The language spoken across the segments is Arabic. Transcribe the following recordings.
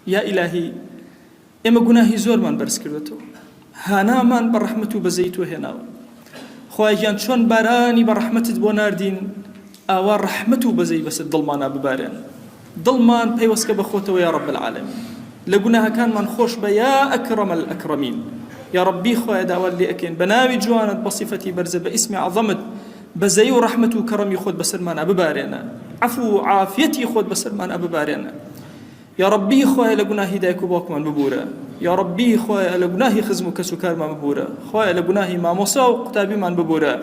يا إلهي ئێمە گوناهی زۆرمان بەرز کردوێتەوە، هانامان بە ڕەحمەت و بەزەی تۆ هێناوە. خوایان چۆن بارانی بە ڕەحمەتت بۆ ناردین، ئاوا ڕەحمەت و بەزەی بەسەر دڵمانە ببارێن، دڵمان پەیوەستکە بە خۆتەوە یا رب العالمین. لە گوناهەکانمان خۆش بە یا ئەکرەم الئەکرەمین. یا ربی خوایە داوات لێ ئەکەین بە ناوی جوانت بە صیفەتی بەرزە بە ئیسمی عەظەمت بەزەی و ڕەحمەت و کەڕەمی خۆت بەسەرمانە ببارێنە، عەفو و عافیەتی خۆت بەسەرمانە ببارێنە. يا ربي خويا لجناهي دايكو باكمان ببورة، يا ربي خويا لجناهي خزمو كسكر ما ببورة، خويا لجناهي ما موسى وقتابي من ببورة،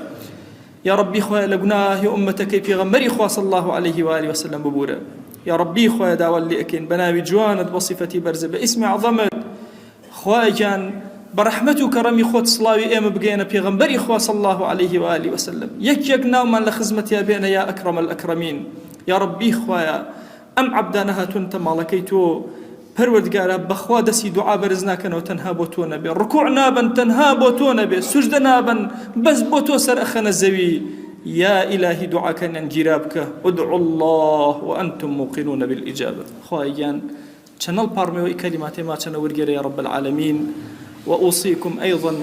يا ربي خويا لجناهي أمتك في غمري خوا صلى الله عليه وآله وسلم ببورة. يا ربي خويا داول لي أكين بناوي جوانت بصفتي برزة باسم عظمت خويا جان برحمته كرمي خود صلاوي إم بقينا في غمري خوا صلى الله عليه وآله وسلم يك نوما لخزمة يا بينا يا أكرم الأكرمين. يا ربي خويا أم عبدانە هاتوونتە ماڵەکەی تۆ پەروەردگارە بەخوا دەستی دوعا بەرز ناکەنەوە تەنها بۆ تۆ نەبێ، ڕکوع نابن تەنها بۆ تۆ نەبێ، سوجدە نابن بەس بۆ تۆ سەر ئەخەنە زەوی. یا ئیلاهی دوعاکەنیان گیرا بکە، ادعوا الله وأنتم موقنون بالإجابة. خوایان چەنەڵ پارمەوەی کەلیماتی ما چەنە وەرگێرە یا رب العالمین. وأوصيكم أيضا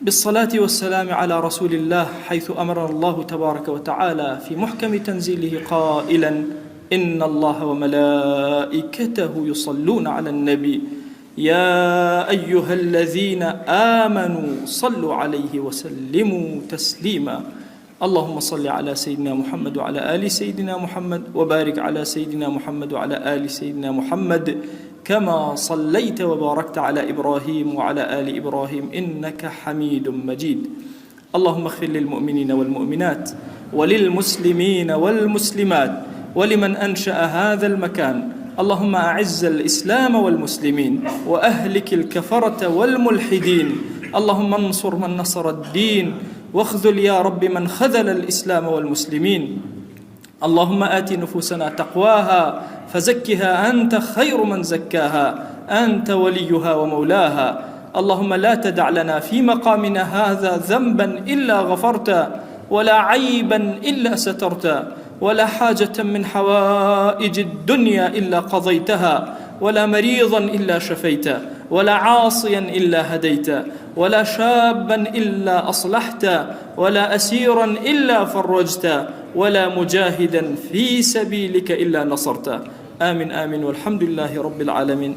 بالصلاة والسلام على رسول الله، حيث أمر الله تبارك وتعالى في محكم تنزيله قائلا إن الله وملائكته يصلون على النبي يا أيها الذين آمنوا صلوا عليه وسلموا تسليما. اللهم صل على سيدنا محمد وعلى آل سيدنا محمد، وبارك على سيدنا محمد وعلى آل سيدنا محمد كما صليت وباركت على إبراهيم وعلى آل إبراهيم إنك حميد مجيد. اللهم اغفر للمؤمنين والمؤمنات وللمسلمين والمسلمات ولمن أنشأ هذا المكان. اللهم أعز الإسلام والمسلمين وأهلك الكفرة والملحدين. اللهم انصر من نصر الدين واخذل يا رب من خذل الإسلام والمسلمين. اللهم آت نفوسنا تقواها فزكها أنت خير من زكاها، أنت وليها ومولاها. اللهم لا تدع لنا في مقامنا هذا ذنبا إلا غفرته، ولا عيبا إلا سترته، ولا حاجة من حوائج الدنيا إلا قضيتها، ولا مريضا إلا شفيته، ولا عاصيا إلا هديته، ولا شابا إلا أصلحته، ولا أسيرا إلا فرجته، ولا مجاهدا في سبيلك إلا نصرته. آمين آمين والحمد لله رب العالمين.